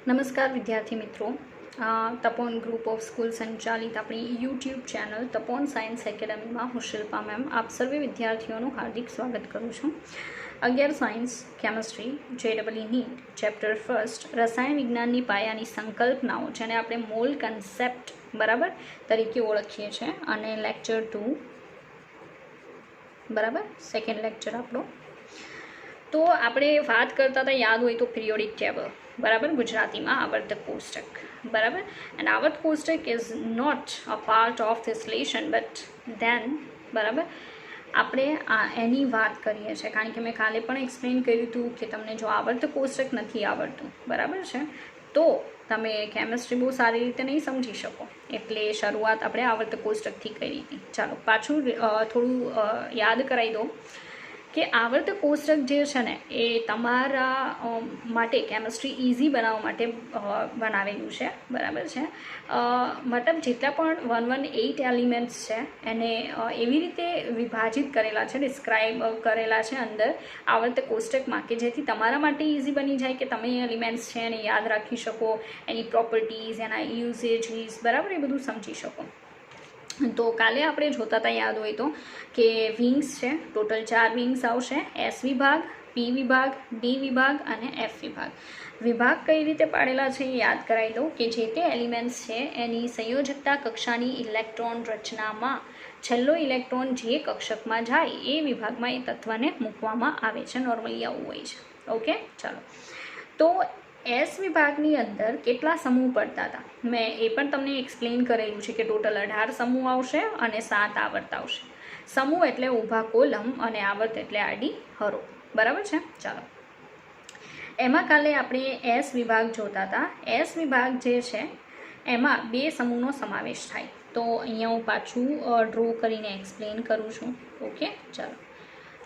नमस्कार विद्यार्थी मित्रों। तपोन ग्रुप ऑफ स्कूल संचालित अपनी YouTube channel Tapon science academy में हूँ शिल्पा मैम आप सर्वे विद्यार्थीओं हार्दिक स्वागत करूँ छूँ। 11 science chemistry JEE NEET chapter first रसायण विज्ञान पायानी संकल्पनाओं जेने आपणे मोल कन्सेप्ट बराबर तरीके ओळखीए छीए अने लेक्चर 2 बराबर सेकेंड लेक्चर आपणो। तो આપણે વાત કરતા હતા યાદ હોય તો પિરિયોડિક ટેબલ બરાબર ગુજરાતીમાં આવર્તક કોષ્ટક બરાબર એન્ડ આવર્ત કોષ્ટક is not a part of this lesson but then બરાબર આપણે એની વાત કરીએ છીએ કારણ કે મેં કાલે પણ એક્સપ્લેન કર્યું હતું કે તમને જો આવર્તક કોષ્ટક નથી આવડતું બરાબર છે તો તમે કેમિસ્ટ્રી બહુ સારી રીતે નહીં સમજી શકો એટલે શરૂઆત આપણે આવર્તક કોષ્ટકથી કરી હતી। ચાલો પાછું થોડું યાદ કરાવી દો કે આવર્તક કોષ્ટક જે છે ને એ તમારા માટે કેમિસ્ટ્રી ઇઝી બનાવવા માટે બનાવેલું છે બરાબર છે। મતલબ જેટલા પણ 118 એલિમેન્ટ્સ છે એને એવી રીતે વિભાજિત કરેલા છે ડિસ્ક્રાઇબ કરેલા છે અંદર આવર્તક કોષ્ટકમાં કે જેથી તમારા માટે ઇઝી બની જાય કે તમે એલિમેન્ટ્સ છે એને યાદ રાખી શકો, એની પ્રોપર્ટીઝ, એના યુઝેજીસ બરાબર એ બધું સમજી શકો। તો કાલે આપણે જોતા હતા યાદ હોય તો કે વિંગ્સ છે, ટોટલ 4 વિંગ્સ આવશે, S વિભાગ, P વિભાગ, D વિભાગ અને F વિભાગ। વિભાગ કઈ રીતે પાડેલા છે એ યાદ કરાવી દઉં કે જે તે એલિમેન્ટ્સ છે એની સંયોજકતા કક્ષાની ઇલેક્ટ્રોન રચનામાં છેલ્લો ઇલેક્ટ્રોન જે કક્ષકમાં જાય એ વિભાગમાં એ તત્વને મૂકવામાં આવે છે। નોર્મલી આવું હોય છે। ઓકે ચાલો તો S વિભાગની અંદર કેટલા સમૂહ પડતા હતા મેં એ પણ તમને એક્સપ્લેન કરેલું છે કે ટોટલ 18 સમૂહ આવશે અને 7 આવર્ત આવશે। સમૂહ એટલે ઊભા કોલમ અને આવર્ત એટલે આડી હરો બરાબર છે। ચાલો એમાં કાલે આપણે S વિભાગ જોતા હતા। S વિભાગ જે છે એમાં 2 સમૂહનો સમાવેશ થાય તો અહીંયા હું પાછું ડ્રો કરીને એક્સપ્લેન કરું છું। ઓકે ચાલો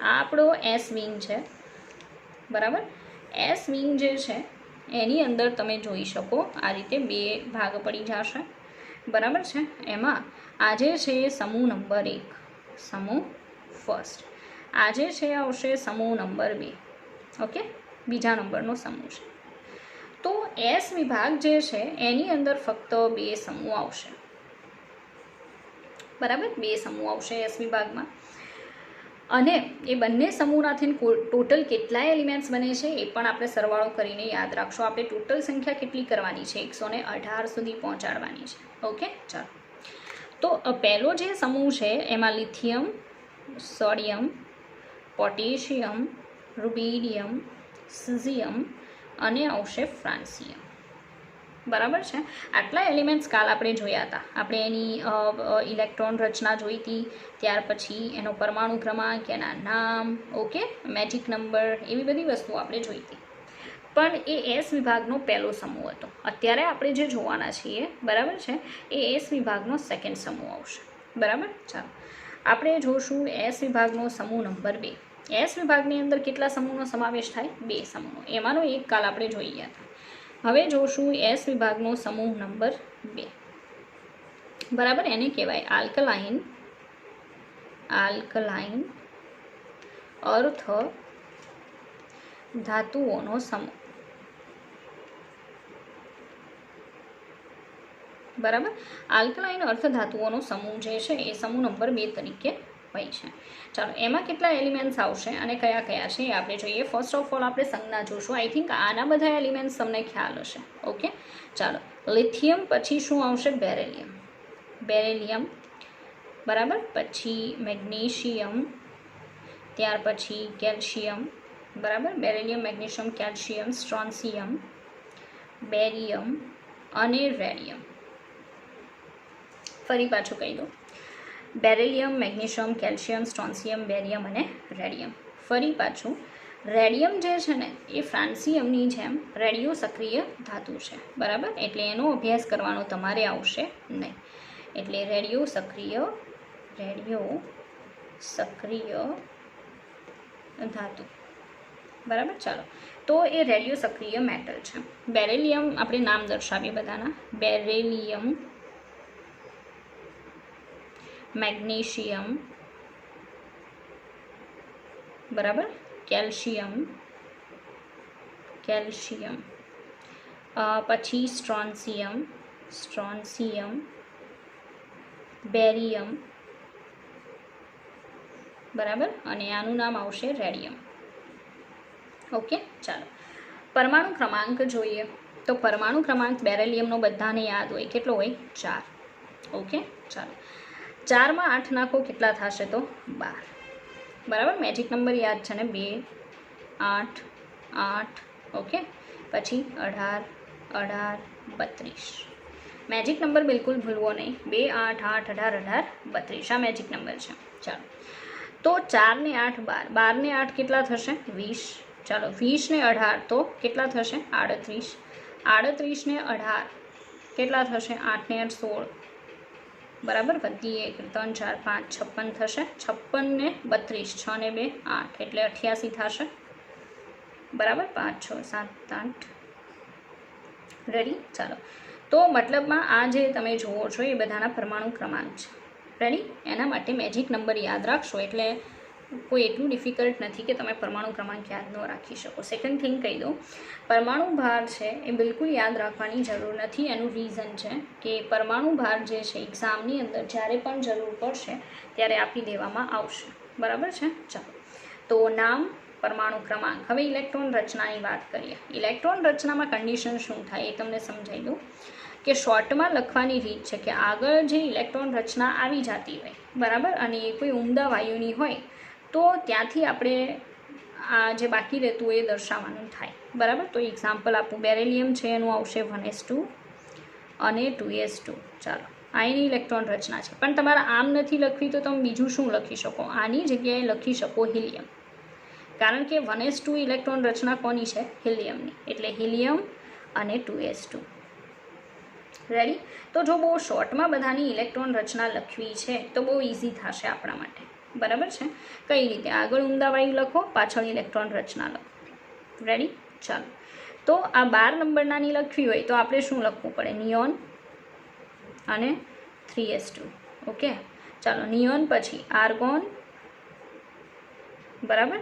આ આપણો S વિંગ છે બરાબર। S વિંગ જે છે એની અંદર તમે જોઈ શકો આ રીતે 2 ભાગ પડી જશે બરાબર છે। એમાં આજે છે સમૂહ નંબર 1 સમૂહ ફર્સ્ટ, આજે છે આવશે સમૂહ નંબર 2 ઓકે બીજા નંબરનો સમૂહ છે। તો S વિભાગ જે છે એની અંદર ફક્ત 2 સમૂહ આવશે બરાબર 2 સમૂહ આવશે S વિભાગમાં અને એ બંને સમૂહનાથી ટોટલ કેટલા એલિમેન્ટ્સ બને છે એ પણ આપણે સરવાળો કરીને યાદ રાખશો। આપણે ટોટલ સંખ્યા કેટલી કરવાની છે 118 સુધી પહોંચાડવાની છે। ઓકે ચાલો તો પહેલો જે સમૂહ છે એમાં lithium, sodium, potassium, rubidium, caesium અને આવશે ફ્રાન્સિયમ બરાબર છે। આટલા એલિમેન્ટ્સ કાલ આપણે જોયા હતા। આપણે એની ઇલેક્ટ્રોન રચના જોઈ હતી, ત્યાર પછી એનો પરમાણુ ક્રમાંક, એના નામ, ઓકે મેજિક નંબર એવી બધી વસ્તુઓ આપણે જોઈ હતી પણ એ S વિભાગનો પહેલો સમૂહ હતો। અત્યારે આપણે જે જોવાના છીએ બરાબર છે એ S વિભાગનો સેકન્ડ સમૂહ આવશે બરાબર। ચાલો આપણે જોશું S વિભાગનો સમૂહ નંબર 2। S વિભાગની અંદર કેટલા સમૂહનો સમાવેશ થાય 2 સમૂહનો, એમાંનો એક કાલ આપણે જોઈ ગયા હતા। હવે જોશું S વિભાગનો સમૂહ નંબર 2 બરાબર એને કહેવાય આલ્કલાઇન અર્થ ધાતુઓનો સમૂહ બરાબર। આલ્કલાઇન અર્થ ધાતુઓનો સમૂહ જે છે એ સમૂહ નંબર 2 તરીકે હોય છે। ચાલો એમાં કેટલા એલિમેન્ટ્સ આવશે અને કયા કયા છે એ આપણે જોઈએ। ફર્સ્ટ ઓફ ઓલ આપણે સંજ્ઞા જોશું। આઈ થિંક આના બધા એલિમેન્ટ્સ તમને ખ્યાલ હશે। ઓકે ચાલો લિથિયમ પછી શું આવશે બેરેલિયમ બરાબર, પછી મેગ્નેશિયમ, ત્યાર પછી કેલ્શિયમ બરાબર, beryllium, magnesium, calcium, strontium, barium અને રેડિયમ। ફરી પાછું કહી દો beryllium, magnesium, calcium, strontium, barium અને રેડિયમ। ફરી પાછું રેડિયમ જે છે ને એ ફ્રાન્સિયમની જેમ રેડિયો સક્રિય ધાતુ છે બરાબર, એટલે એનો અભ્યાસ કરવાનો તમારે આવશે નહીં। એટલે રેડિયો સક્રિય ધાતુ બરાબર। ચાલો તો એ રેડિયો સક્રિય મેટલ છે। બેરેલિયમ આપણે નામ દર્શાવીએ બધાના, બેરેલિયમ, મેગ્નેશિયમ બરાબર, કેલ્શિયમ પછી સ્ટ્રોન્સિયમ, બેરિયમ, બરાબર, અને આનું નામ આવશે રેડિયમ. ઓકે, ચાલો પરમાણુ ક્રમાંક જોઈએ. તો પરમાણુ ક્રમાંક બેરેલિયમનો બધાને યાદ હોય, કેટલો હોય? 4. ઓકે, ચાલો 4માં 8 નાખો, કેટલા થશે? તો 12. બરાબર, મેજિક નંબર યાદ છે ને? 2, 8, 8. ઓકે, પછી 18, 18, 32. મેજિક નંબર બિલકુલ ભૂલવો નહીં. 2, 8, 8, 18, 18, 32 આ મેજિક નંબર છે. ચાલો, તો 4 ને 8 12, 12 ને 8 કેટલા થશે? 20. ચાલો 20 ને 18 તો કેટલા થશે? 38. 38 ને 18 કેટલા થશે? 8 ને 8 16. બરાબર, વધી 1 3 4 5 56 થશે. 56 ને 32, 6 ને 2 8 એટલે 88 થશે. બરાબર, 5 6 7 8. રેડી? ચાલો, તો મતલબમાં આ જે તમે જુઓ છો એ બધાના પરમાણુ ક્રમાંક છે. રેડી? એના માટે મેજિક નંબર યાદ રાખશો એટલે કોઈ એટલું ડિફિકલ્ટ નથી કે તમે પરમાણુ ક્રમાંક યાદ ન રાખી શકો. સેકન્ડ થિંગ કહી દઉં, પરમાણુ ભાર છે એ બિલકુલ યાદ રાખવાની જરૂર નથી. એનું રીઝન છે કે પરમાણુ ભાર જે છે એક્ઝામની અંદર જ્યારે પણ જરૂર પડશે ત્યારે આપી દેવામાં આવશે. બરાબર છે? ચાલો, તો નામ, પરમાણુ ક્રમાંક. હવે ઇલેક્ટ્રોન રચનાની વાત કરીએ. ઇલેક્ટ્રોન રચનામાં કન્ડિશન શું થાય એ તમને સમજાવી દઉં કે શોર્ટમાં લખવાની રીત છે કે આગળ જે ઇલેક્ટ્રોન રચના આવી જતી હોય, બરાબર, અને એ કોઈ ઉમદા વાયુની હોય તો ત્યાંથી આપણે આ જે બાકી રહેતું હોય એ દર્શાવવાનું થાય. બરાબર, તો એક્ઝામ્પલ આપું. બેરેલિયમ છે એનું આવશે 1s2 અને 2s2. ચાલો, આ એની ઇલેક્ટ્રોન રચના છે. પણ તમારે આમ નથી લખવી તો તમે બીજું શું લખી શકો? આની જગ્યાએ લખી શકો હિલિયમ, કારણ કે 1s2 ઇલેક્ટ્રોન રચના કોની છે? હિલિયમની. એટલે હિલિયમ અને 2s2. રેડી? તો જો બહુ શોર્ટમાં બધાની ઇલેક્ટ્રોન રચના લખવી છે તો બહુ ઇઝી થશે આપણા માટે. બરાબર છે? કઈ રીતે? આગળ ઉમદા વાયુ લખો, પાછળ ઇલેક્ટ્રોન રચના લખો. રેડી? ચાલો, તો આ 12 નંબરનાની લખવી હોય તો આપણે શું લખવું પડે? નિયોન અને 3s2. ઓકે, ચાલો, નિયોન પછી આર્ગોન. બરાબર,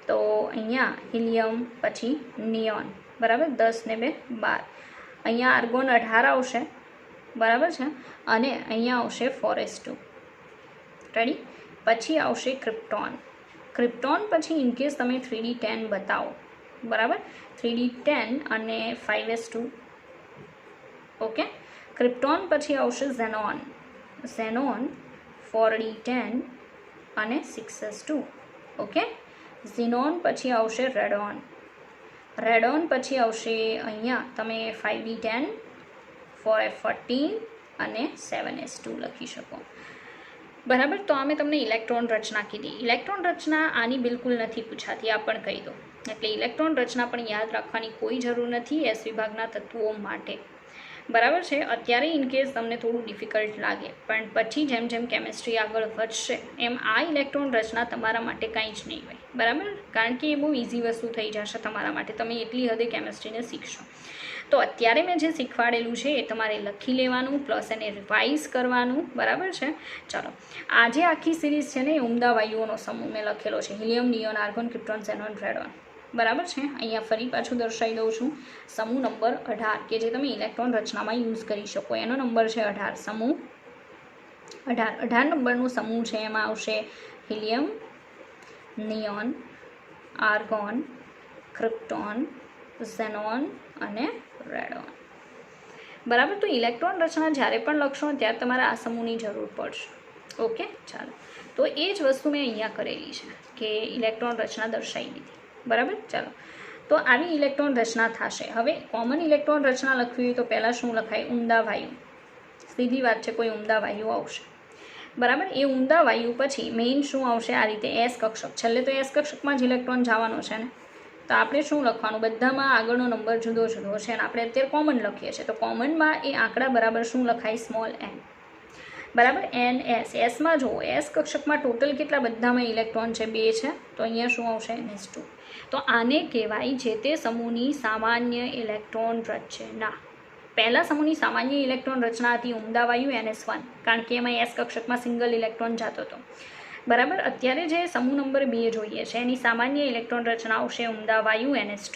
તો અહીંયા હિલિયમ પછી નિયોન. બરાબર, 10 ને 2 12. અહીંયા આર્ગોન 18 આવશે. બરાબર છે? અને અહીંયા આવશે 4s2. રેડી? પછી આવશે ક્રિપ્ટોન. ક્રિપ્ટોન પછી ઇનકેસ તમે 3d10 બતાવો. બરાબર, 3d10 અને 5s2. ઓકે, ક્રિપ્ટોન પછી આવશે ઝેનોન. ઝેનોન 4d10 અને 6s2. ઓકે, ઝીનોન પછી આવશે રેડોન. રેડોન પછી આવશે અહીંયા તમે 5d10, 4f14 અને 7s2 લખી શકો. બરાબર, તો અમે તમને ઇલેક્ટ્રોન રચના કીધી. ઇલેક્ટ્રોન રચના આની બિલકુલ નથી પૂછાતી, આ પણ કહી દો. એટલે ઇલેક્ટ્રોન રચના પણ યાદ રાખવાની કોઈ જરૂર નથી એસ વિભાગના તત્વો માટે. બરાબર છે? અત્યારે ઇનકેસ તમને થોડું ડિફિકલ્ટ લાગે, પણ પછી જેમ જેમ કેમેસ્ટ્રી આગળ વધશે એમ આ ઇલેક્ટ્રોન રચના તમારા માટે કાંઈ જ નહીં હોય. બરાબર, કારણ કે એ બહુ ઇઝી વસ્તુ થઈ જશે તમારા માટે. તમે એટલી હદે કેમેસ્ટ્રીને શીખશો. તો અત્યારે મેં જે શીખવાડેલું છે એ તમારે લખી લેવાનું, પ્લસ એને રિવાઇઝ કરવાનું. બરાબર છે? ચાલો, આજે આખી સિરીઝ છે ને એ ઉમદા વાયુઓનો સમૂહ મેં લખેલો છે: helium, neon, argon, krypton, xenon, radon. બરાબર છે? અહીંયા ફરી પાછું દર્શાવી દઉં છું. સમૂહ નંબર 18 કે જે તમે ઇલેક્ટ્રોન રચનામાં યુઝ કરી શકો એનો નંબર છે 18. સમૂહ 18 નંબરનું સમૂહ છે. એમાં આવશે helium, neon, argon, krypton, xenon અને રેડોન. બરાબર, તો ઇલેક્ટ્રોન રચના જ્યારે પણ લખશો ત્યારે તમારે આ સમૂહની જરૂર પડશે. ઓકે, ચાલો, તો એ જ વસ્તુ મેં અહીંયા કરેલી છે કે ઇલેક્ટ્રોન રચના દર્શાવી દીધી. બરાબર, ચાલો, તો આવી ઇલેક્ટ્રોન રચના થશે. હવે કોમન ઇલેક્ટ્રોન રચના લખવી હોય તો પહેલાં શું લખાય? ઉમદા વાયુ. સીધી વાત છે, કોઈ ઉમદા વાયુ આવશે. બરાબર, એ ઉમદા વાયુ પછી મેઇન શું આવશે? આ રીતે એસ કક્ષક. છેલ્લે તો એસ કક્ષકમાં જ ઇલેક્ટ્રોન જવાનો છે ને, તો આપણે શું લખવાનું? બધામાં આગળનો નંબર જુદો જુદો છે અને આપણે અત્યારે કોમન લખીએ છીએ, તો કોમનમાં એ આંકડા બરાબર શું લખાય? Small n. બરાબર, એન એસ. એસમાં જુઓ, એસ કક્ષકમાં ટોટલ કેટલા બધામાં ઇલેક્ટ્રોન છે? 2 છે, તો અહીંયા શું આવશે? ns2. તો આને કહેવાય જે તે સમૂહની સામાન્ય ઇલેક્ટ્રોન રચના. પહેલા સમૂહની સામાન્ય ઇલેક્ટ્રોન રચના હતી ઉમદા વાયુ ns1, કારણ કે એમાં એસ કક્ષકમાં સિંગલ ઇલેક્ટ્રોન જતો હતો. બરાબર, અત્યારે જે સમૂહ નંબર 2 જોઈએ છે એની સામાન્ય ઇલેક્ટ્રોન રચના આવશે ઉમદા વાયુ ns2.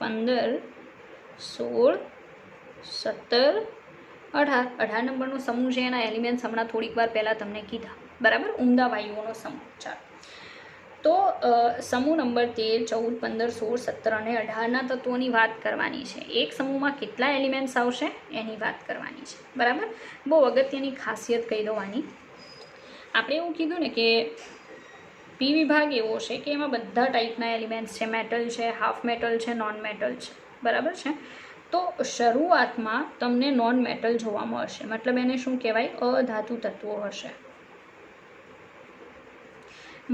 15, 16, 17, 18. 18 નંબરનો સમૂહ છે, એના એલિમેન્ટ્સ હમણાં થોડીક વાર પહેલાં તમને કીધા, બરાબર, ઉમદા વાયુઓનો સમૂહ. ચાલો, તો સમૂહ નંબર 13, 14, 15, 16, 17 અને 18ના તત્વોની વાત કરવાની છે. એક સમૂહમાં કેટલા એલિમેન્ટ્સ આવશે એની વાત કરવાની છે, બરાબર. બહુ અગત્યની ખાસિયત કહી દો આની. આપણે એવું કીધું ને કે પી વિભાગ એવો છે કે એમાં બધા ટાઈપના એલિમેન્ટ્સ છે. મેટલ છે, હાફ મેટલ છે, નોન મેટલ છે, બરાબર છે. તો શરૂઆતમાં તમને નોન મેટલ જોવા મળશે, મતલબ એને શું કહેવાય, અધાતુ તત્વો હશે.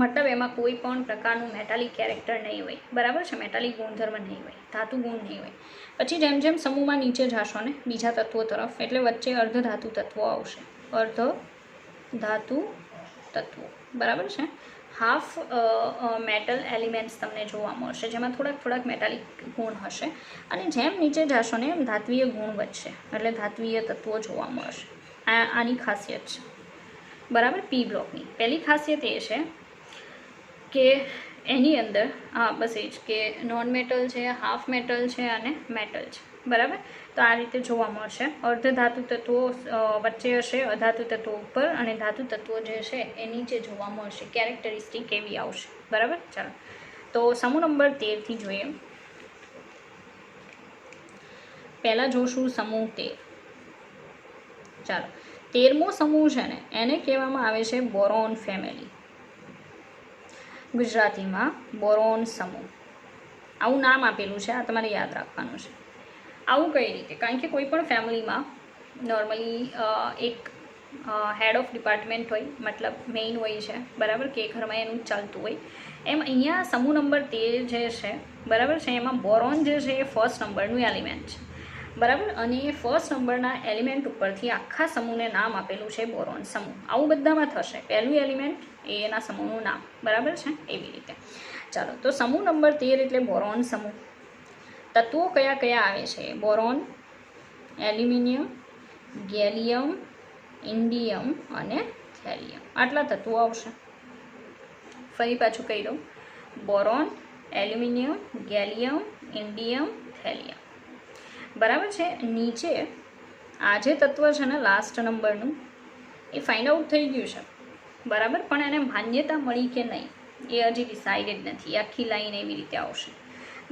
મતલબ એમાં કોઈ પણ પ્રકારનું મેટાલિક કેરેક્ટર નહીં હોય, બરાબર છે, મેટાલિક ગુણધર્મ નહીં હોય, ધાતુ ગુણ નહીં હોય. પછી જેમ જેમ સમૂહમાં નીચે જશો ને બીજા તત્વો તરફ, એટલે વચ્ચે અર્ધધાતુ તત્વો આવશે, અર્ધ ધાતુ તત્વો, બરાબર છે. હાફ મેટલ એલિમેન્ટ્સ તમને જોવા મળશે, જેમાં થોડાક મેટાલિક ગુણ હશે. અને જેમ નીચે જશો ને એમ ધાત્વીય ગુણ વધશે, એટલે ધાત્વીય તત્વો જોવા મળશે. આની ખાસિયત છે, બરાબર. પી બ્લોકની પહેલી ખાસિયત એ છે કે એની અંદર બસ એ જ કે નોન મેટલ છે, હાફ મેટલ છે અને મેટલ છે, બરાબર. તો આ રીતે જોવા મળશે. અર્ધધાતુ તત્વો વચ્ચે હશે, અધાતુ તત્વો ઉપર, અને ધાતુ તત્વો જે છે એ નીચે જોવા મળશે. કેરેક્ટરિસ્ટિક એવી આવશે, બરાબર. ચાલો, તો સમૂહ નંબર 13થી જોઈએ. પહેલાં જોશું સમૂહ 13. ચાલો, 13મો સમૂહ છે ને એને કહેવામાં આવે છે બોરોન ફેમિલી, ગુજરાતીમાં બોરોન સમૂહ. આવું નામ આપેલું છે, આ તમારે યાદ રાખવાનું છે. આવું કઈ રીતે? કારણ કે કોઈ પણ ફેમિલીમાં નોર્મલી એક હેડ ઓફ ડિપાર્ટમેન્ટ હોય, મતલબ મેઇન હોય છે, બરાબર, કે ઘરમાં એનું ચાલતું હોય. એમ અહીંયા સમૂહ નંબર 13 જે છે, બરાબર છે, એમાં બોરોન જે છે એ ફર્સ્ટ નંબરનું એલિમેન્ટ છે, બરાબર. અને એ ફર્સ્ટ નંબરના એલિમેન્ટ ઉપરથી આખા સમૂહને નામ આપેલું છે બોરોન સમૂહ. આવું બધામાં થશે, પહેલું એલિમેન્ટ એના સમૂહનું નામ, બરાબર છે, એવી રીતે. ચાલો, તો સમૂહ નંબર 13 એટલે બોરોન સમૂહ. તત્વો કયા કયા આવે છે? બોરોન, એલ્યુમિનિયમ, ગેલિયમ, ઇન્ડિયમ અને થેલિયમ. આટલા તત્વો આવશે. ફરી પાછું કહી દઉં, boron, aluminium, gallium, indium, thallium, બરાબર છે. નીચે આ જે તત્વ છે ને લાસ્ટ નંબરનું, એ ફાઇન્ડ આઉટ થઈ ગયું છે, બરાબર, પણ એને માન્યતા મળી કે નહીં એ હજી ડિસાઇડેડ નથી. આખી લાઈન એવી રીતે આવશે,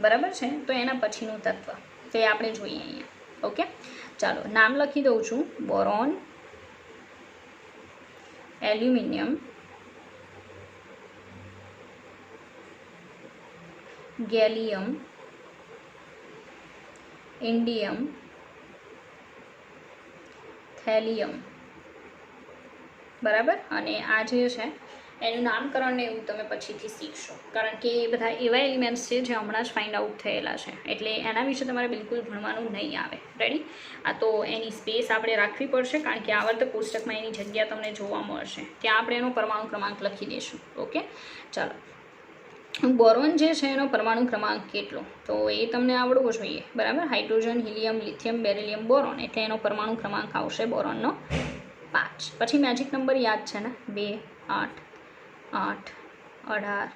બરાબર છે. તો એના પછીનું તત્વ તે આપણે જોઈએ અહીંયા. ઓકે, ચાલો, નામ લખી દઉં છું. Boron, aluminium, gallium, indium, thallium, બરાબર. અને આ જે છે એનું નામકરણ ને એવું તમે પછીથી શીખશો, કારણ કે એ બધા એવા એલિમેન્ટ્સ છે જે હમણાં જ ફાઇન્ડ આઉટ થયેલા છે, એટલે એના વિશે તમારે બિલકુલ ભણવાનું નહીં આવે. રેડી? આ તો એની સ્પેસ આપણે રાખવી પડશે, કારણ કે આવર્તક કોષ્ટકમાં એની જગ્યા તમને જોવા મળશે, ત્યાં આપણે એનો પરમાણુ ક્રમાંક લખી દઈશું. ઓકે, ચાલો. બોરોન જે છે એનો પરમાણુ ક્રમાંક કેટલો, તો એ તમને આવડવો જોઈએ, બરાબર. Hydrogen, helium, lithium, beryllium, boron, એટલે એનો પરમાણુ ક્રમાંક આવશે બોરોનનો 5. પછી મેજિક નંબર યાદ છે ને, 2, 8, 8, 18,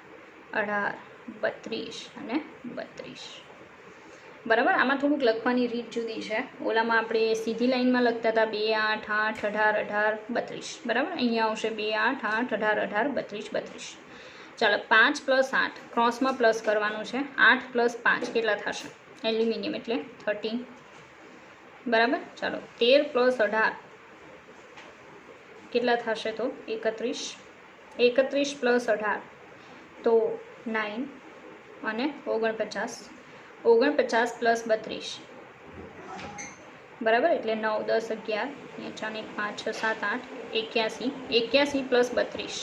18, 32 અને 32, બરાબર. આમાં થોડુંક લખવાની રીત જુદી છે. ઓલામાં આપણે સીધી લાઈનમાં લખતા હતા 2, 8, 8, 18, 18, 32, બરાબર. અહીંયા આવશે 2, 8, 8, 18, 18, 32, 32. ચાલો, 5 + 8 ક્રોસમાં પ્લસ કરવાનું છે. 8 + 5 કેટલા થશે? એલ્યુમિનિયમ એટલે 13, બરાબર. ચાલો, 13 + 18 કેટલા થશે? તો 31. 31 + 18 તો 9 અને 49. 49 + 32, બરાબર, એટલે 9, 10, 11, 4, 5, 6, 7, 8, 81. 81 + 32,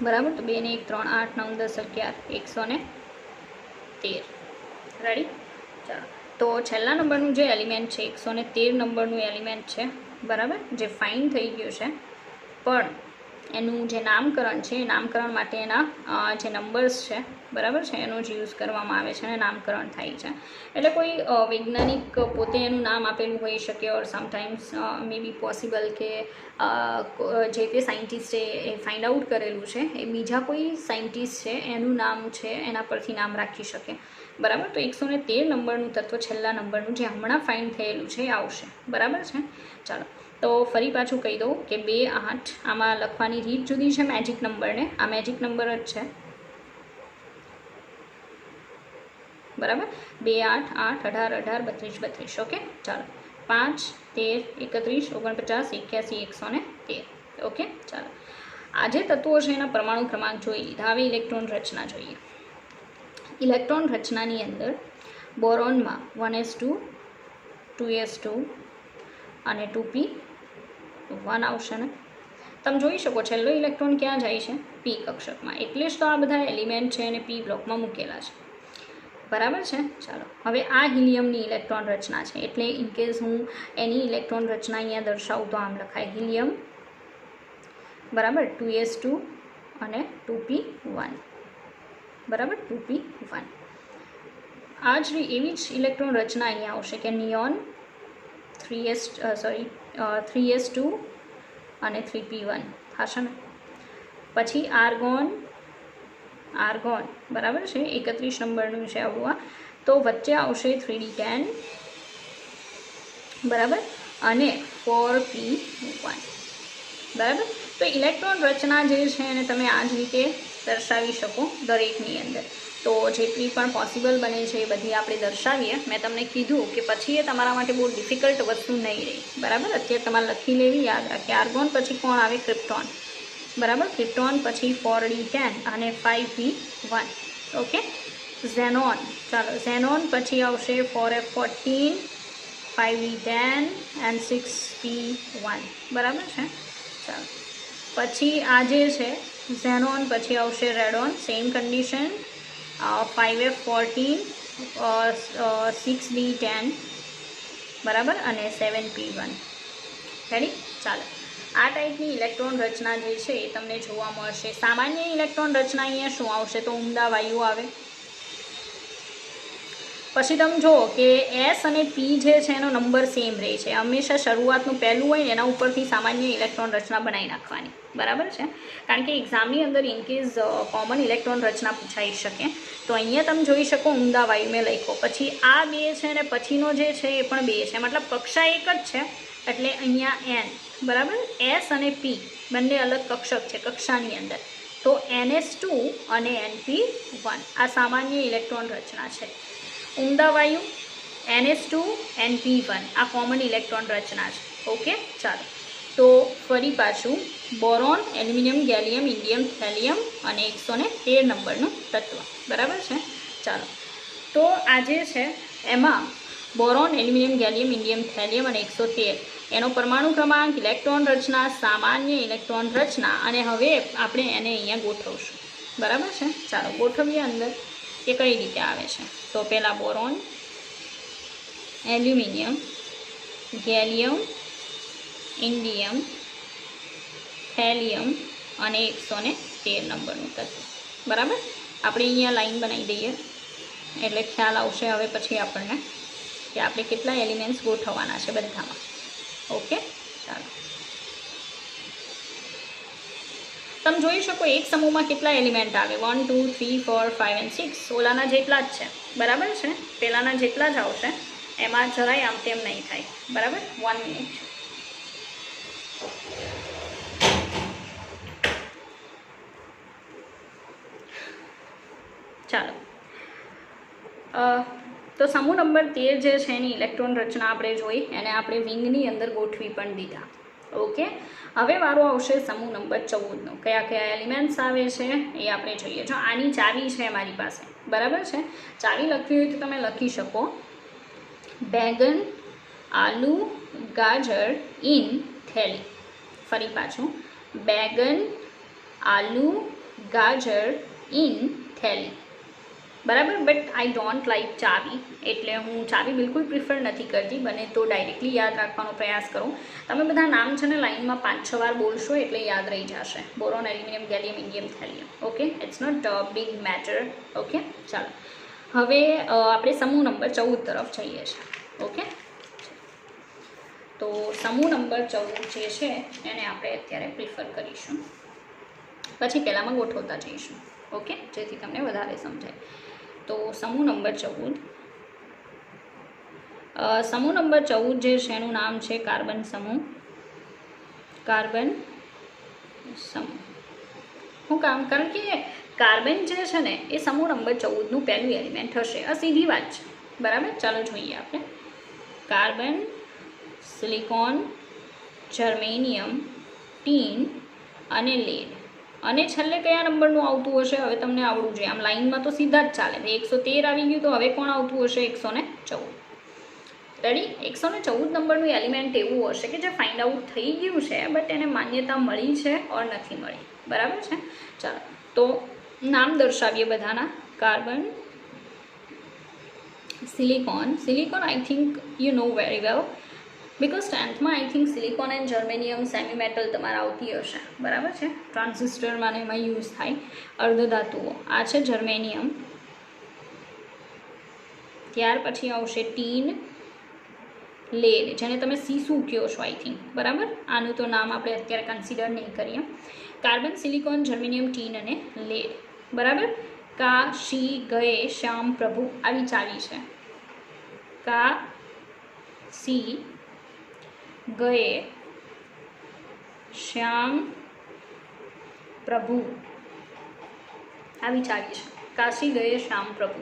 બરાબર. તો 2 ને 1, 3, 8, 9, 10, 11, 113. રેડી? ચાલો, તો છેલ્લા નંબરનું જે એલિમેન્ટ છે 113 નંબરનું એલિમેન્ટ છે, બરાબર, જે ફાઇન થઈ ગયું છે, પણ એનું જે નામકરણ છે એ નામકરણ માટે એના જે નંબર્સ છે બરાબર છે એનો જ યુઝ કરવામાં આવે છે અને નામકરણ થાય છે. એટલે કોઈ વૈજ્ઞાનિક પોતે એનું નામ આપેલું હોઈ શકે ઓર સમટાઈમ્સ મે બી પોસિબલ કે જે તે સાયન્ટિસ્ટે એ ફાઇન્ડ આઉટ કરેલું છે એ બીજા કોઈ સાયન્ટિસ્ટ છે એનું નામ છે એના પરથી નામ રાખી શકે બરાબર. તો 113 નંબરનું તત્વ છેલ્લા નંબરનું જે હમણાં ફાઇન્ડ થયેલું છે એ આવશે બરાબર છે. ચાલો તો ફરી પાછું કહી દઉં કે 2 8 આમાં લખવાની રીત જુદી છે મેજિક નંબરને. આ મેજિક નંબર જ છે બરાબર. 2 8 8 18 18 32 32. ઓકે ચાલો 5 13 31 49 81 113. ઓકે ચાલો આ જે તત્વો છે એના પરમાણુ ક્રમાંક જોઈ લીધા. હવે ઇલેક્ટ્રોન રચના જોઈએ. ઇલેક્ટ્રોન રચનાની અંદર બોરોનમાં 1s2 2s2 અને 2p1 આવશે ને. તમે જોઈ શકો છેલ્લો ઇલેક્ટ્રોન ક્યાં જાય છે? પી કક્ષકમાં. એટલે જ તો આ બધા એલિમેન્ટ છે અને પી બ્લોકમાં મૂકેલા છે બરાબર છે. ચાલો હવે આ હિલિયમની ઇલેક્ટ્રોન રચના છે એટલે ઇનકેસ હું એની ઇલેક્ટ્રોન રચના અહીંયા દર્શાવું તો આમ લખાય હિલિયમ બરાબર 2s2 અને 2p1 બરાબર 2p1. આ જ એવી જ ઇલેક્ટ્રોન રચના અહીંયા આવશે કે નિયોન 3s2 અને 3p1 થશે ને. પછી આર્ગોન બરાબર છે 31 નંબરનું છે આવડું. તો વચ્ચે આવશે 3d10 બરાબર અને 4p1 બરાબર. તો ઇલેક્ટ્રોન રચના જે છે એને તમે આ જ રીતે દર્શાવી શકો દરેકની અંદર. તો જેટલી પણ પોસિબલ બને છે એ બધી આપણે દર્શાવીએ. મેં તમને કીધું કે પછી એ તમારા માટે બહુ ડિફિકલ્ટ વસ્તુ નહીં રહી બરાબર. અત્યારે તમારે લખી લેવી, યાદ રાખીએ. આર્ગોન પછી કોણ આવે? ક્રિપ્ટોન બરાબર. ક્રિપ્ટોન પછી 4d10 અને 5p1. Okay xenon. ચાલો ઝેનોન પછી આવશે 4f14 5d10 એન્ડ 6p1 બરાબર છે. ચાલો પછી આ જે છે ઝેનોન પછી આવશે radon. Same condition 5f14 6d10 બરાબર અને 7p1 રેડી. ચાલો આ ટાઈપની ઇલેક્ટ્રોન રચના જે છે એ તમને જોવા મળશે. સામાન્ય ઇલેક્ટ્રોન રચના અહીંયા શું આવશે? તો ઉમદા વાયુ આવે. પછી તમે જુઓ કે એસ અને પી જે છે એનો નંબર સેમ રહે છે. હંમેશા શરૂઆતનું પહેલું હોય ને એના ઉપરથી સામાન્ય ઇલેક્ટ્રોન રચના બનાવી નાખવાની બરાબર છે. કારણ કે એક્ઝામની અંદર ઇનકેસ કોમન ઇલેક્ટ્રોન રચના પૂછાઈ શકે. તો અહીંયા તમે જોઈ શકો ઉમદા વાયુ મેં લખ્યો. પછી આ 2 છે અને પછીનો જે છે એ પણ 2 છે. મતલબ કક્ષા એક જ છે એટલે અહીંયા એન બરાબર. એસ અને પી બંને અલગ કક્ષક છે કક્ષાની અંદર. તો NS2 અને NP1 આ સામાન્ય ઇલેક્ટ્રોન રચના છે. ઉમદા વાયુ NS2 NP1 આ કોમન ઇલેક્ટ્રોન રચના છે. ઓકે ચાલો તો ફરી પાછું boron aluminium gallium indium thallium અને 113 નંબરનું તત્વ બરાબર છે. ચાલો તો આજે છે એમાં boron aluminium gallium indium thallium અને 113 એનો પરમાણુ ક્રમાંક, ઇલેક્ટ્રોન રચના, સામાન્ય ઇલેક્ટ્રોન રચના અને હવે આપણે એને અહીંયા ગોઠવશું બરાબર છે. ચાલો ગોઠવીએ અંદર કે કઈ રીતે આવે છે. તો પહેલાં boron aluminium gallium indium thallium અને 113 નંબરનું તત્વ બરાબર. આપણે અહીંયા લાઈન બનાવી દઈએ એટલે ખ્યાલ આવશે હવે પછી આપણને કે આપણે કેટલા એલિમેન્ટ્સ ગોઠવવાના છે બધામાં. ઓકે ચાલો તમે જોઈ શકો એક સમૂહમાં કેટલા એલિમેન્ટ આવે? 1 2 3 4 5 અને 6 ઓલાના જેટલા જ છે બરાબર છે. પહેલાંના જેટલા જ આવશે. એમાં જરાય આમ તેમ નહીં થાય બરાબર. 1 મિનિટ. ચાલો તો સમૂહ નંબર 13 જે છે એની ઇલેક્ટ્રોન રચના આપણે જોઈ એને આપણે વિંગની અંદર ગોઠવી પણ દીધા. ઓકે હવે વારો આવશે સમૂહ નંબર 14નો. કયા કયા એલિમેન્ટ્સ આવે છે એ આપણે જોઈએ. જો આની ચાવી છે મારી પાસે બરાબર છે. ચાવી લખવી હોય તો તમે લખી શકો બેગન આલુ ગાજર ઇન થેલી. ફરી પાછું બેગન આલુ ગાજર ઇન થેલી બરાબર. બટ આઈ ડોન્ટ લાઇક ચાવી, એટલે હું ચાવી બિલકુલ પ્રિફર નથી કરતી. બને તો ડાયરેક્ટલી યાદ રાખવાનો પ્રયાસ કરો. તમે બધા નામ છે ને લાઇનમાં 5-6 વાર બોલશો એટલે યાદ રહી જશે. Boron, aluminium, gallium, indium, thallium. Okay, it's not big matter. Okay, ચાલો હવે આપણે સમૂહ નંબર 14 તરફ જઈએ છીએ. ઓકે, તો સમૂહ નંબર 14 જે છે એને આપણે અત્યારે પ્રિફર કરીશું, પછી પહેલાંમાં ગોઠવતા જઈશું. ઓકે, જેથી તમને વધારે સમજાય. તો સમૂહ નંબર 14, સમૂહ નંબર 14 જે છે એનું નામ છે કાર્બન સમૂહ. કાર્બન સમૂહ શું કામ? કારણ કે કાર્બન જે છે ને એ સમૂહ નંબર 14નું પહેલું એલિમેન્ટ હશે. આ સીધી વાત છે. બરાબર, ચાલો જોઈએ આપણે. કાર્બન, સિલિકોન, જર્મેનિયમ, ટીન અને લેડ. અને છેલ્લે કયા નંબરનું આવતું હશે હવે તમને આવડવું જોઈએ. આમ લાઇનમાં તો સીધા જ ચાલે. 113 આવી ગયું તો હવે કોણ આવતું હશે? 114. રેડી? 114 નંબરનું એલિમેન્ટ એવું હશે કે જે ફાઇન્ડ આઉટ થઈ ગયું છે, બટ એને માન્યતા મળી છે ઓર નથી મળી. બરાબર છે? ચાલો તો નામ દર્શાવીએ બધાના. Carbon, silicon. Silicon I think you know very well, because 10thમાં I think silicon and germanium semi metal તમારે આવતી હશે. બરાબર છે? ટ્રાન્ઝિસ્ટરમાં એમાં યુઝ થાય અર્ધધાતુઓ. આ છે જર્મેનિયમ. ત્યાર પછી આવશે ટીન, લેડ, જેને તમે સીસુ કહો છો આઈ થિંક. બરાબર, આનું તો નામ આપણે અત્યારે કન્સિડર નહીં કરીએ. કાર્બન, સિલિકોન, જર્મેનિયમ, ટીન અને લેડ. બરાબર. કા, શી, ગયે, શ્યામ, પ્રભુ આવી ચાવી છે. કા, સી, ગયે, શ્યામ, પ્રભુ આવી ચાવી છે. કાશી, ગયે, શ્યામ, પ્રભુ.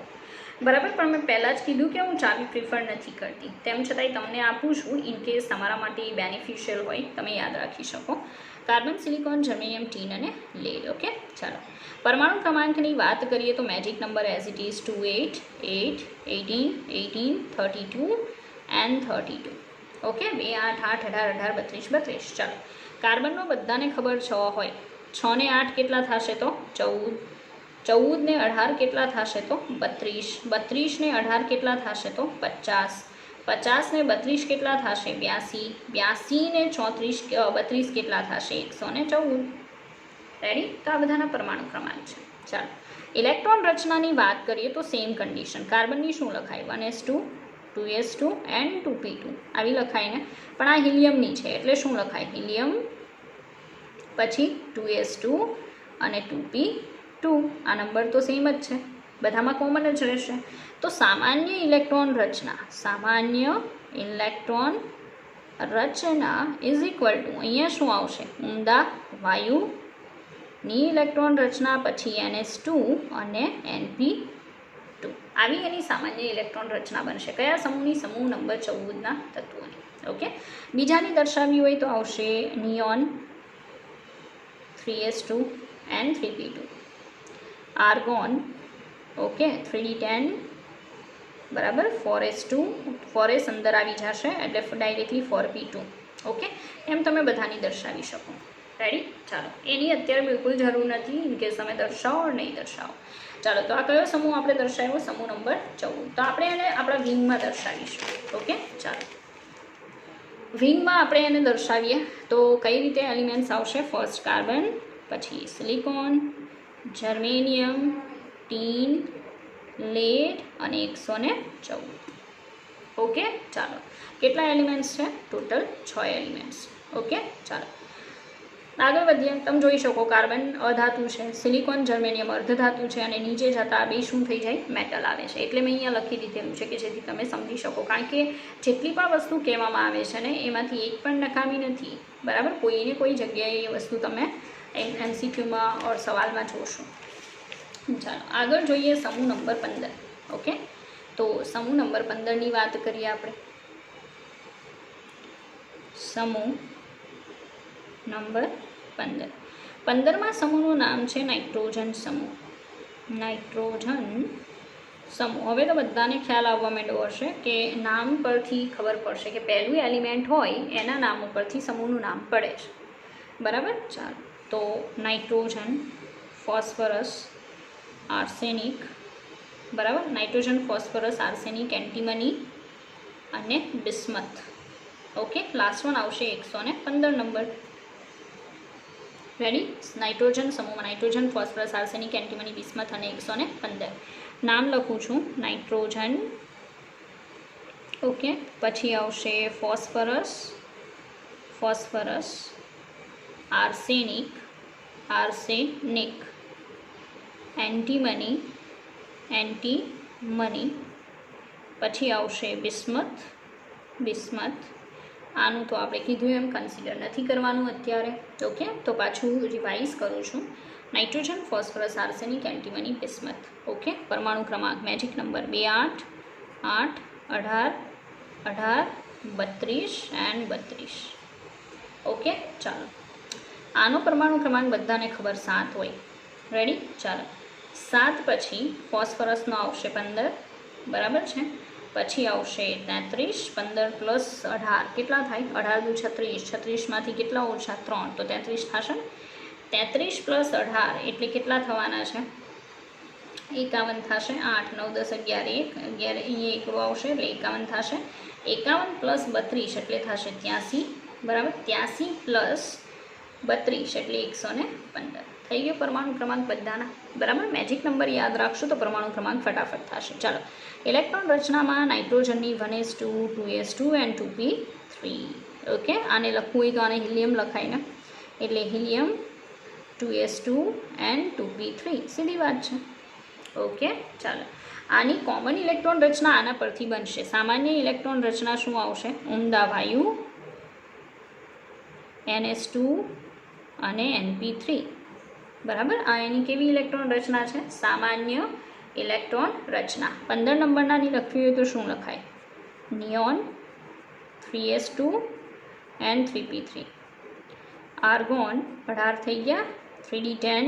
બરાબર, પણ મેં પહેલાં જ કીધું કે હું ચાવી પ્રિફર નથી કરતી. તેમ છતાંય તમને આપું છું, ઇનકેસ તમારા માટે બેનિફિશિયલ હોય, તમે યાદ રાખી શકો. કાર્બન, સિલિકોન, જર્મેનિયમ, ટીન અને લેડ. ઓકે, ચાલો પરમાણુ ક્રમાંકની વાત કરીએ તો magic number as it is 28, 8, 18, 18, 32 and 32. Okay, 2, 8, 8, 18, 18, 32, 32. ચાલો, કાર્બનનો બધાને ખબર 6 હોય. 6 ને 8 કેટલા થશે? તો 14. 14 ને 18 કેટલા થશે? તો 32. 32 ને 18 કેટલા થશે? તો 50. 50 ને 32 કેટલા થશે? 82. 82 ને 32 કેટલા થશે? 114. રેડી? તો આ બધાના પરમાણુ ક્રમાંક છે. ચાલો, ઇલેક્ટ્રોન રચનાની વાત કરીએ તો સેમ કન્ડિશન. કાર્બનની શું લખાય? 1s2, 2s2 એન્ડ 2p2 આવી લખાય ને. પણ આ હિલિયમની છે એટલે શું લખાય? હિલિયમ, પછી 2s2 અને 2p2. આ નંબર તો સેમ જ છે, બધામાં કોમન જ રહેશે. તો સામાન્ય ઇલેક્ટ્રોન રચના, સામાન્ય ઇલેક્ટ્રોન રચના ઇઝ ઇક્વલ ટુ, અહીંયા શું આવશે? ઉમદા વાયુની ઇલેક્ટ્રોન રચના, પછી NS2 અને NP2 આવી એની સામાન્ય ઇલેક્ટ્રોન રચના બનશે. કયા સમૂહની? સમૂહ નંબર 14ના તત્વોની. ઓકે, બીજાની દર્શાવી હોય તો આવશે neon, 3s2 and 3p2. Argon, okay, 3d10, બરાબર, 4s2, 4s અંદર આવી જશે એટલે ડાયરેક્ટલી 4p2. ઓકે, એમ તમે બધાની દર્શાવી શકો. રેડી? ચાલો, એની અત્યારે બિલકુલ જરૂર નથી, ઇનકેસ તમે દર્શાવો નહીં દર્શાવો. ચાલો, તો આ કયો સમૂહ આપણે દર્શાવ્યો? સમૂહ નંબર 14. તો આપણે એને આપણા વિંગમાં દર્શાવીશું. ઓકે, ચાલો વિંગમાં આપણે એને દર્શાવીએ તો કઈ રીતે એલિમેન્ટ્સ આવશે? ફર્સ્ટ કાર્બન, પછી સિલિકોન, જર્મેનિયમ, ટીન, લેડ અને 114. ઓકે, ચાલો કેટલા એલિમેન્ટ્સ છે? Total 6 elements. ઓકે, ચાલો આગળ વધીએ. તમે જોઈ શકો કાર્બન અધાતુ છે, સિલિકોન, જર્મેનિયમ અર્ધધાતુ છે, અને નીચે જતાં બે શું થઈ જાય? મેટલ આવે છે. એટલે મેં અહીંયા લખી દીધેલું છે કે જેથી તમે સમજી શકો. કારણ કે જેટલી પણ વસ્તુ કહેવામાં આવે છે ને એમાંથી એક પણ નકામી નથી. બરાબર, કોઈને કોઈ જગ્યાએ એ વસ્તુ તમે MCQમાં ઓર સવાલમાં જોશો. ચાલો આગળ જોઈએ સમૂહ નંબર 15. ઓકે, તો સમૂહ નંબર 15ની વાત કરીએ આપણે. સમૂહ નંબર 15. 15મા સમૂહનું નામ છે નાઇટ્રોજન સમૂહ. નાઇટ્રોજન સમૂહ. હવે તો બધાને ખ્યાલ આવવા માંડ્યો હશે કે નામ પરથી ખબર પડશે કે પહેલું એલિમેન્ટ હોય એના નામ ઉપરથી સમૂહનું નામ પડે છે. બરાબર, ચાલો તો નાઇટ્રોજન, ફોસ્ફરસ, આર્સેનિક, બરાબર. નાઇટ્રોજન, ફોસ્ફરસ, આર્સેનિક, એન્ટીમની અને બિસ્મથ. ઓકે, લાસ્ટ વન આવશે 115 નંબર. રેડી. નાઇટ્રોજન સમૂહમાં nitrogen, phosphorus, arsenic, antimony, bismuth અને 115. નામ લખું છું. નાઇટ્રોજન, ઓકે, પછી આવશે ફોસ્ફરસ, આર્સેનિક, એન્ટીમની, પછી આવશે બિસ્મથ. આનું તો આપણે કીધું એમ કન્સિડર નથી કરવાનું અત્યારે. ઓકે, તો પાછું રિવાઇઝ કરું છું. Nitrogen, phosphorus, arsenic, antimony, bismuth. Okay, પરમાણુ ક્રમાંક મેજિક નંબર 2, 8, 8, 18, 32 એન્ડ 32. ઓકે, ચાલો. આનો પરમાણુ ક્રમાંક બધાને ખબર 7 હોય. રેડી. ચાલો, 7 પછી ફોસ્ફરસનો આવશે 15, બરાબર છે. પછી આવશે 33, 15 પ્લસ 18 કેટલા થાય? 18 × 36, 36માંથી કેટલા ઓછા? 3, તો 33 થશે ને. 33 પ્લસ 18 એટલે કેટલા થવાના છે? 51 થશે. 8, 9, 10, 11, 11 અહીંયા એકડો આવશે એટલે 51 થશે. 51 પ્લસ 32 એટલે થશે 83, બરાબર. 83 પ્લસ 32 એટલે 115. થઈ ગયો પરમાણુ ક્રમાંક બધાના, બરાબર. મેજિક નંબર યાદ રાખશો તો પરમાણુ ક્રમાંક ફટાફટ થશે. ચાલો, ઇલેક્ટ્રોન રચનામાં નાઇટ્રોજનની 1s2, 2s2 and 2p3. Okay, આને લખવું હોય તો આને હિલિયમ લખાય ને, એટલે હિલિયમ 2s2 એન્ડ 2p3. સીધી વાત છે. ઓકે, ચાલો. આની કોમન ઇલેક્ટ્રોન રચના આના પરથી બનશે. સામાન્ય ઇલેક્ટ્રોન રચના શું આવશે? ઉમદા વાયુ NS2 અને NP3, બરાબર. આ એની કેવી ઇલેક્ટ્રોન રચના છે? સામાન્ય ઇલેક્ટ્રોન રચના. 15 નંબરનાની લખવી હોય તો શું લખાય? Neon 3s2 and 3p3. Argon 18 થઈ ગયા, 3d10,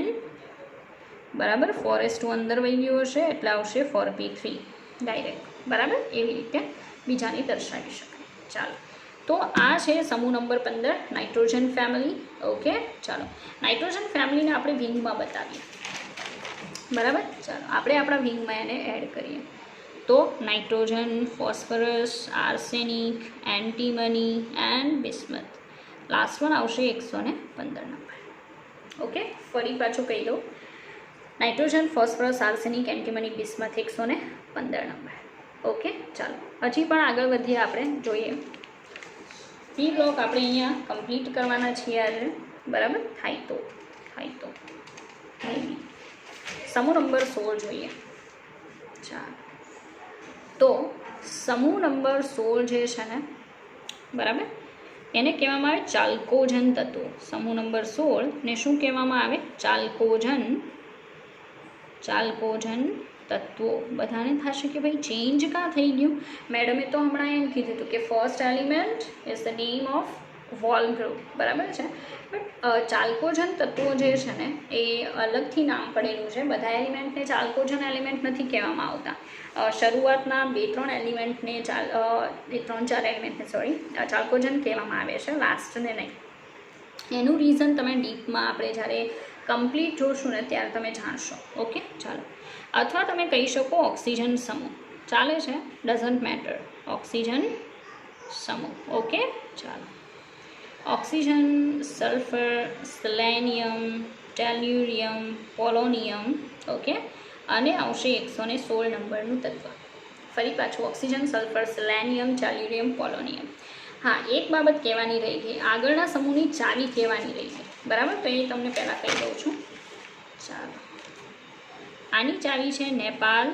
બરાબર. 4s2 અંદર વહી ગયો હશે એટલે આવશે 4p3 ડાયરેક્ટ, બરાબર. એવી રીતે બીજાની દર્શાવી શકાય. ચાલો, તો આ છે સમૂહ નંબર 15, નાઇટ્રોજન ફેમિલી. ઓકે, ચાલો. નાઇટ્રોજન ફેમિલીને આપણે વિંગમાં બતાવીએ, બરાબર. ચાલો, આપણે આપણા વિંગમાં એને એડ કરીએ. તો nitrogen, phosphorus, arsenic, antimony and bismuth. Last one આવશે 115 નંબર. ઓકે, ફરી પાછું કહી દઉં. Nitrogen, phosphorus, arsenic, antimony, bismuth 115 number. Okay, ચાલો. હજી પણ આગળ વધીએ, આપણે જોઈએ. પી બ્લોક આપણે અહીંયા કમ્પ્લીટ કરવાના છીએ આજે, બરાબર. થાય તો સમૂહ નંબર 16 જોઈએ. ચાલો, તો સમૂહ નંબર 16 જે છે ને, બરાબર, એને કહેવામાં આવે ચાલ્કોજન તત્વો. સમૂહ નંબર 16 ને શું કહેવામાં આવે? ચાલ્કોજન તત્વો. બધાને થશે કે ભાઈ ચેન્જ કાં થઈ ગયું? મેડમે તો હમણાં એમ કીધું હતું કે first element is the name of wall group, બરાબર છે. બટ ચાલ્કોજન તત્વો જે છે ને એ અલગથી નામ પડેલું છે. બધા એલિમેન્ટને ચાલ્કોજન એલિમેન્ટ નથી કહેવામાં આવતા. શરૂઆતના 2-3 એલિમેન્ટને 3-4 એલિમેન્ટને ચાલ્કોજન કહેવામાં આવે છે, લાસ્ટને નહીં. એનું રીઝન તમે ડીપમાં આપણે જ્યારે કમ્પ્લીટ જોશું ને ત્યારે તમે જાણશો. ઓકે, ચાલો. અથવા તમે કહી શકો ઓક્સિજન સમૂહ, ચાલે છે, ડઝન્ટ મેટર. ઓક્સિજન સમૂહ. ઓકે, ચાલો. Oxygen, sulphur, selenium, tellurium, polonium. Okay, અને આવશે 116 નંબરનું તત્વ. ફરી પાછું oxygen, sulphur, selenium, tellurium, polonium. હા, એક બાબત કહેવાની રહી ગઈ. આગળના સમૂહની ચાવી કહેવાની રહી ગઈ, બરાબર. તો એ તમને પહેલાં કહી દઉં છું. ચાલો, આની ચાવી છે નેપાલ,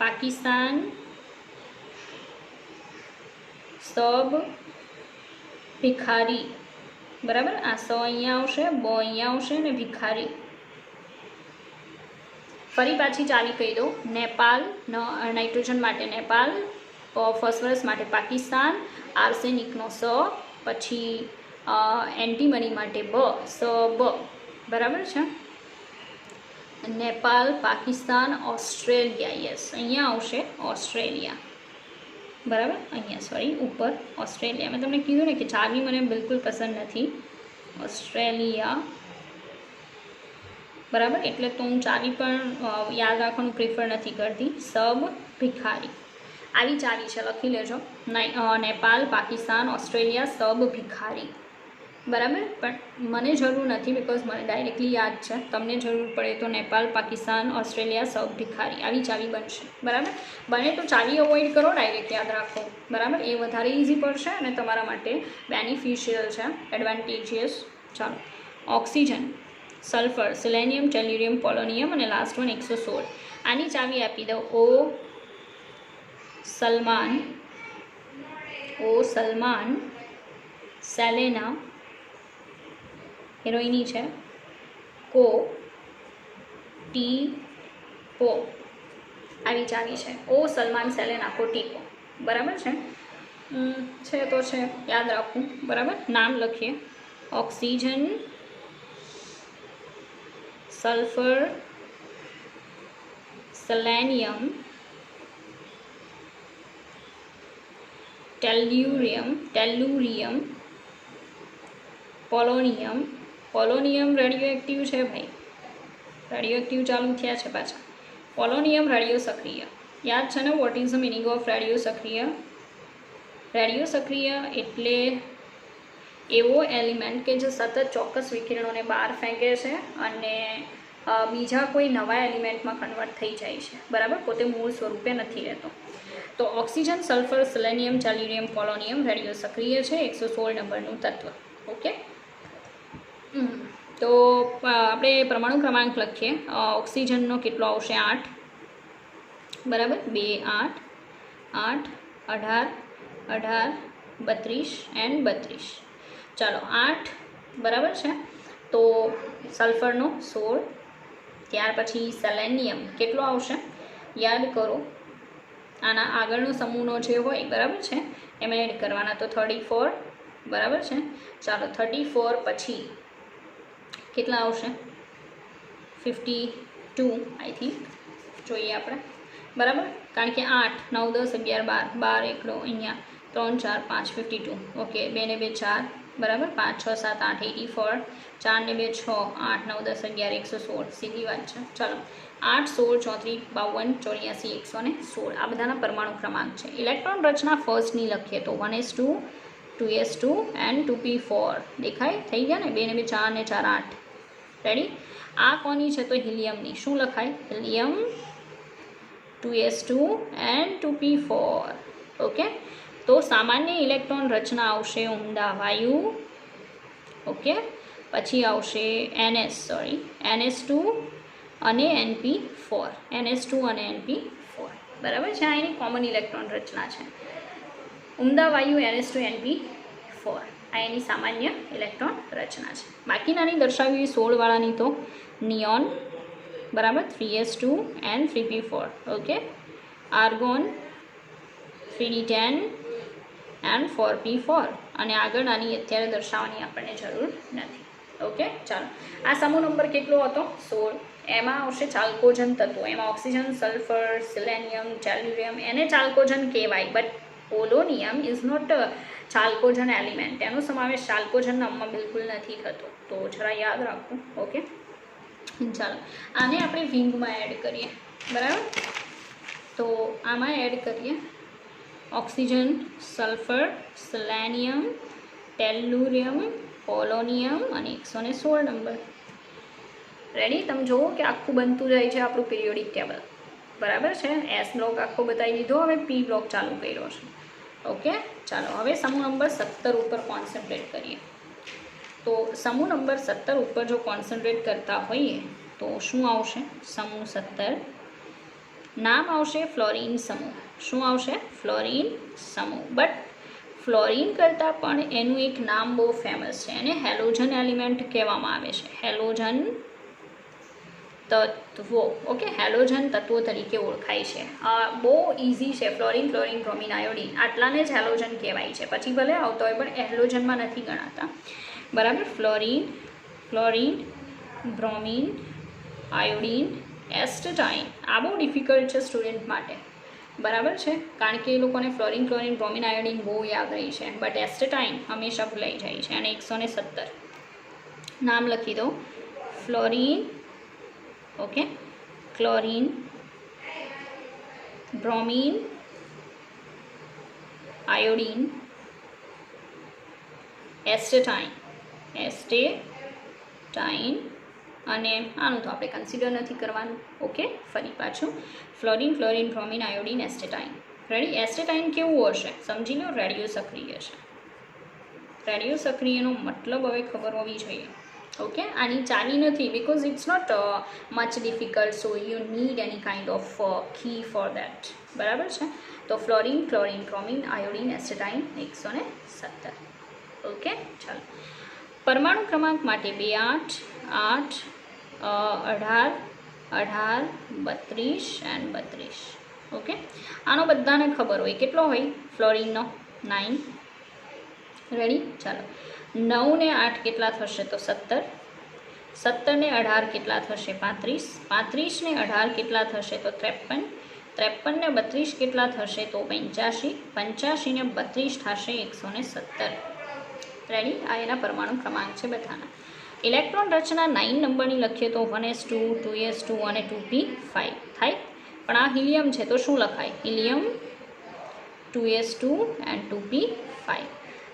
પાકિસ્તાન, સબ, ભિખારી, બરાબર. આ સ અહીંયા આવશે, બ અહીંયા આવશે ને ભિખારી. ફરી પાછી ચાવી કહી દઉં. નેપાલ, નાઇટ્રોજન માટે નેપાલ, ફોસ્ફરસ માટે પાકિસ્તાન, આર્સેનિકનો સ, પછી એન્ટીમની માટે બ, સ બ, બરાબર છે. નેપાલ, પાકિસ્તાન, ઓસ્ટ્રેલિયા. યસ, અહીંયા આવશે ઓસ્ટ્રેલિયા, બરાબર. અહીંયા ઉપર ઓસ્ટ્રેલિયા. મેં તમને કીધું ને કે ચાવી મને બિલકુલ પસંદ નથી. ઓસ્ટ્રેલિયા, બરાબર, એટલે તો હું ચાવી પણ યાદ રાખવાનું પ્રિફર નથી કરતી. સબ ભિખારી આવી ચાવી છે, લખી લેજો. નેપાલ, પાકિસ્તાન, ઓસ્ટ્રેલિયા, સબ ભિખારી. બરાબર, પણ મને જરૂર નથી બિકોઝ મને ડાયરેક્ટલી યાદ છે. તમને જરૂર પડે તો નેપાલ, પાકિસ્તાન, ઓસ્ટ્રેલિયા, સબ ભિખારી આવી ચાવી બનશે. બરાબર, બને તો ચાવી અવોઇડ કરો, ડાયરેક્ટ યાદ રાખો. બરાબર, એ વધારે ઇઝી પડશે અને તમારા માટે બેનિફિશિયલ છે, એડવાન્ટેજિયસ. ચાલો, ઓક્સિજન, સલ્ફર, સિલેનિયમ, ટેલ્યુરિયમ, પોલોનિયમ અને લાસ્ટ વન 116. આની ચાવી આપી દો. સલમાન, સેલેના હિરોઈની છે, ટીપો આવી ચાવી છે. સલમાન, સેલેના, ટીપો. બરાબર છે તો છે, યાદ રાખવું. બરાબર, નામ લખીએ. Oxygen, sulphur, selenium, tellurium, polonium radioactive છે ભાઈ, રેડિયો એક્ટિવ ચાલુ થયા છે પાછા. પોલોનિયમ રેડિયો સક્રિય. યાદ છે ને what is the meaning of radio સક્રિય? રેડિયો સક્રિય એટલે એવો એલિમેન્ટ કે જે સતત ચોક્કસ વિકિરણોને બહાર ફેંકે છે અને બીજા કોઈ નવા એલિમેન્ટમાં કન્વર્ટ થઈ જાય છે. બરાબર, પોતે મૂળ સ્વરૂપે નથી રહેતો. તો oxygen, sulphur, selenium, tellurium, polonium radio સક્રિય છે. 116 નંબરનું તત્વ. ઓકે, તો આપણે પરમાણુ ક્રમાંક લખીએ. ઓક્સિજનનો કેટલો આવશે? 8. બરાબર, 2, 8, 8, 18, 18, 32 એન્ડ 32. ચાલો, 8 બરાબર છે. તો સલ્ફરનો 16. ત્યાર પછી સેલેનિયમ કેટલો આવશે? યાદ કરો, આના આગળનો સમૂહનો જે હોય, બરાબર છે, એમાં એડ કરવાના. તો 34. બરાબર છે. ચાલો, 34 પછી કેટલા આવશે? 52 આઈ થિંક, જોઈએ આપણે. બરાબર, કારણ કે 8, 9, 10, 11, 12 એકડો અહીંયા 3, 4, 5, 52. ઓકે, 2 ને 2 4. બરાબર, 5, 6, 7, 8, 84. 4 ને 2 6, 8, 9, 10, 11, 116. સીધી વાત છે. ચાલો, 8, 16, 34, 52, 84, 116 આ બધાના પરમાણુ ક્રમાંક છે. ઇલેક્ટ્રોન રચના ફર્સ્ટની લખીએ તો 1s2, 2s2 એન્ડ 2p4. દેખાય? થઈ ગયા ને? 2 ને 2 4 ને 4 8. રેડી? આ કોની છે? તો હિલિયમની. શું લખાય? Helium, 2s2 and 2p4. Okay, તો સામાન્ય ઇલેક્ટ્રોન રચના આવશે ઉમદા વાયુ. ઓકે, પછી આવશે NS2 અને NP4. NS2 અને NP4. બરાબર છે, આ એની કોમન ઇલેક્ટ્રોન રચના છે. ઉમદા વાયુ NS2 NP4 આ એની સામાન્ય ઇલેક્ટ્રોન રચના છે. બાકીનાની દર્શાવી 16 વાળાની તો નિયોન, બરાબર, 3s2 and 3p4. Okay, argon, 3d10 and 4p4. અને આગળ આની અત્યારે દર્શાવવાની આપણને જરૂર નથી. ઓકે, ચાલો, આ સમૂહ નંબર કેટલો હતો? 16. એમાં આવશે ચાલ્કોજન તત્વો. એમાં ઓક્સિજન, સલ્ફર, સિલેનિયમ, ટેલ્યુરિયમ એને ચાલ્કોજન કહેવાય, but polonium is not chalcogen element. એનો સમાવેશ ચાલ્કોજન નામમાં બિલકુલ નથી થતો, તો જરા યાદ રાખવું. ઓકે, ચાલો, આને આપણે વિંગમાં એડ કરીએ. બરાબર, તો આમાં એડ કરીએ oxygen, sulphur, selenium, tellurium, polonium અને 116 નંબર. રેડી? તમે જુઓ કે આખું બનતું જાય છે આપણું પિરિયોડિક ટેબલ. બરાબર છે, S બ્લોક આખો બતાવી દીધો, હવે P બ્લોક ચાલુ કર્યો છે. ઓકે, ચાલો, હવે સમૂહ નંબર 17 ઉપર કોન્સન્ટ્રેટ કરીએ. તો સમૂહ નંબર 17 ઉપર જો કોન્સન્ટ્રેટ કરતા હોઈએ તો શું આવશે? સમૂહ 17 નામ આવશે ફ્લોરિન સમૂહ. શું આવશે? ફ્લોરિન સમૂહ. બટ ફ્લોરિન કરતાં પણ એનું એક નામ બહુ ફેમસ છે, એને હેલોજન એલિમેન્ટ કહેવામાં આવે છે. હેલોજન તત્વો. ઓકે, હેલોજન તત્વો તરીકે ઓળખાય છે. બહુ ઇઝી છે. ફ્લોરિન, ક્લોરિન, બ્રોમિન, આયોડિન આટલાને જ હેલોજન કહેવાય છે. પછી ભલે આવતો હોય પણ હેલોજનમાં નથી ગણાતા. બરાબર, ક્લોરિન, બ્રોમિન, આયોડિન, એસ્ટેટાઇન. આ બહુ ડિફિકલ્ટ છે સ્ટુડન્ટ માટે. બરાબર છે, કારણ કે એ લોકોને ફ્લોરિન, ક્લોરિન, બ્રોમિન, આયોડિન બહુ યાદ રહી છે, બટ એસ્ટેટાઇન હંમેશા ભૂલાઈ જાય છે. અને 117 નામ લખી દો. Fluorine, okay, chlorine, bromine, iodine, astatine અને આનું તો આપણે કન્સિડર નથી કરવાનું. ઓકે, ફરી પાછું fluorine, chlorine, bromine, iodine, astatine. Ready? Astatine કેવું હશે સમજી લો, રેડિયો સક્રિય છે. રેડિયો સક્રિયનો મતલબ હવે ખબર હોવી જોઈએ. ઓકે, આની ચાલી નથી because it's not much difficult, so you need any kind of key for that. બરાબર છે? તો fluorine, chlorine, bromine, iodine, astatine 117. Okay, ચાલો. પરમાણુ ક્રમાંક માટે 2, 8, 8, 18, 32 એન્ડ 32. ઓકે, આનો બધાને ખબર હોય કેટલો હોય ફ્લોરિનનો? 9. રેડી? ચાલો. 9 ને 8 કેટલા થશે? તો 17. 17 ને 18 કેટલા થશે? 35. 35 ને 18 કેટલા થશે? તો 53. 53 ને 32 કેટલા થશે? તો 85. 85 ને 32 થશે 117. રેડી? આ એના પરમાણુ ક્રમાંક છે બધાના. ઇલેક્ટ્રોન રચના 9 નંબરની લખીએ તો 1s2, 2s2 અને 2p5 થાય. પણ આ હિલિયમ છે તો શું લખાય? Helium 2s2 and 2p5.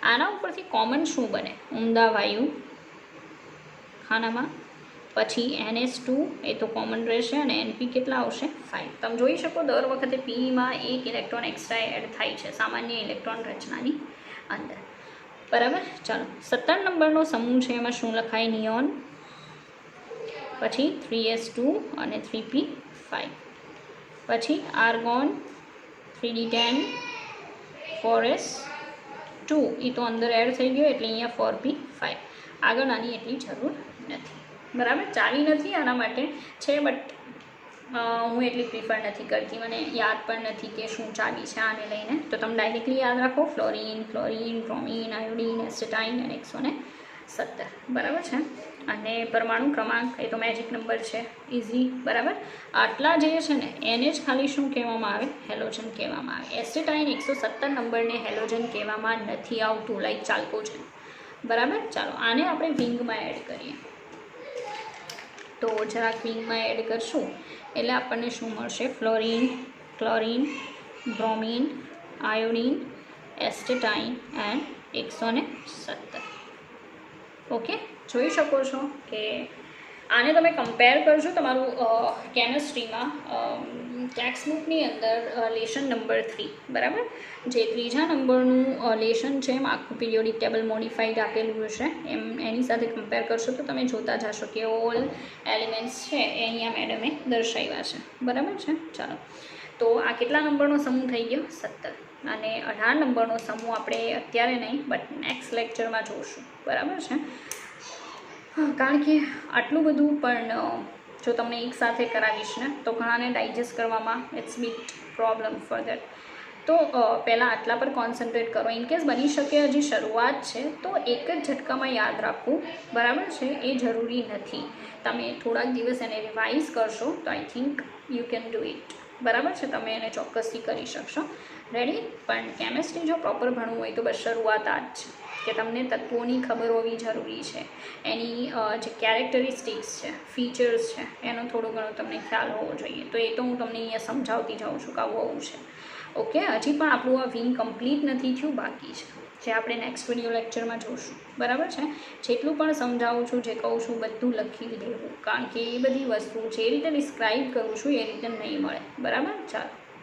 આના ઉપરથી કોમન શું બને? ઉમદા વાયુ ખાનામાં. પછી NS2 એ તો કોમન રહેશે અને NP કેટલા આવશે? 5. તમે જોઈ શકો દર વખતે પીમાં એક ઇલેક્ટ્રોન એક્સ્ટ્રા એડ થાય છે સામાન્ય ઇલેક્ટ્રોન રચનાની અંદર. બરાબર? ચાલો. 17 નંબરનો સમૂહ છે એમાં શું લખાય? નિયોન. પછી 3s2 અને 3p5. પછી આર્ગોન 3d10, 4s2 એ તો અંદર એડ થઈ ગયો એટલે અહીંયા 4p5. આગળ આની એટલી જરૂર નથી. બરાબર? ચાલી નથી આના માટે છે બટ હું એટલી પ્રિફર નથી કરતી, મને યાદ પણ નથી કે શું ચાલી છે આને લઈને. તો તમે ડાયરેક્ટલી યાદ રાખો fluorine, chlorine, bromine, iodine, astatine અને 117. બરાબર છે? અને પરમાણુ ક્રમાંક એ તો મેજિક નંબર છે, ઇઝી. બરાબર? આટલા જે છે ને એને જ ખાલી શું કહેવામાં આવે? હેલોજન કહેવામાં આવે. એસ્ટેટાઇન 117 નંબરને હેલોજન કહેવામાં નથી આવતું, લાઈક ચાલતું છે. બરાબર? ચાલો, આને આપણે વિંગમાં એડ કરીએ. તો જરાક વિંગમાં એડ કરશું એટલે આપણને શું મળશે? Fluorine, chlorine, bromine, iodine, astatine and 117. Okay, જોઈ શકો છો કે આને તમે કમ્પેર કરજો તમારું કેમિસ્ટ્રીમાં ટેક્સ્ટબુકની અંદર લેશન નંબર 3. બરાબર? જે 3જા નંબરનું લેશન છે એમ આખું પીરિયોડિક ટેબલ મોડિફાઈડ આપેલું હશે, એમ એની સાથે કમ્પેર કરશો તો તમે જોતા જશો કે ઓલ એલિમેન્ટ્સ છે એ અહીંયા મેડમે દર્શાવ્યા છે. બરાબર છે? ચાલો. તો આ કેટલા નંબરનો સમૂહ થઈ ગયો? 17. અને 18 નંબરનો સમૂહ આપણે અત્યારે નહીં બટ નેક્સ્ટ લેક્ચરમાં જોઈશું. બરાબર છે? કારણ કે આટલું બધું પણ જો તમને એક સાથે કરાવીશ ને તો ઘણાને ડાયજેસ્ટ કરવામાં it's bit problem for that. તો પહેલાં આટલા પર કોન્સન્ટ્રેટ કરો. ઇનકેસ બની શકે હજી શરૂઆત છે તો એક જ ઝટકામાં યાદ રાખવું. બરાબર છે? એ જરૂરી નથી. તમે થોડાક દિવસ એને રિવાઇઝ કરશો તો આઈ think you can do it. બરાબર છે? તમે એને ચોક્કસથી કરી શકશો. રેડી? પણ કેમિસ્ટ્રી જો પ્રોપર ભણવું હોય તો બસ શરૂઆત આ જ છે કે તમને તત્વોની ખબર હોવી જરૂરી છે, એની જે કેરેક્ટરિસ્ટિક્સ છે, ફીચર્સ છે, એનો થોડો ઘણો તમને ખ્યાલ હોવો જોઈએ. તો એ તો હું તમને અહીંયા સમજાવતી જાઉં છું કે આવું આવું છે. ઓકે, હજી પણ આપણું આ વિંગ કમ્પ્લીટ નથી થયું, બાકી છે, જે આપણે નેક્સ્ટ વિડીયો લેક્ચરમાં જોઈશું. બરાબર છે? જેટલું પણ સમજાવું છું, જે કહું છું બધું લખી દેવું, કારણ કે એ બધી વસ્તુ જે રીતે ડિસ્ક્રાઇબ કરું છું એ રીતે નહીં મળે. બરાબર? ચાલો.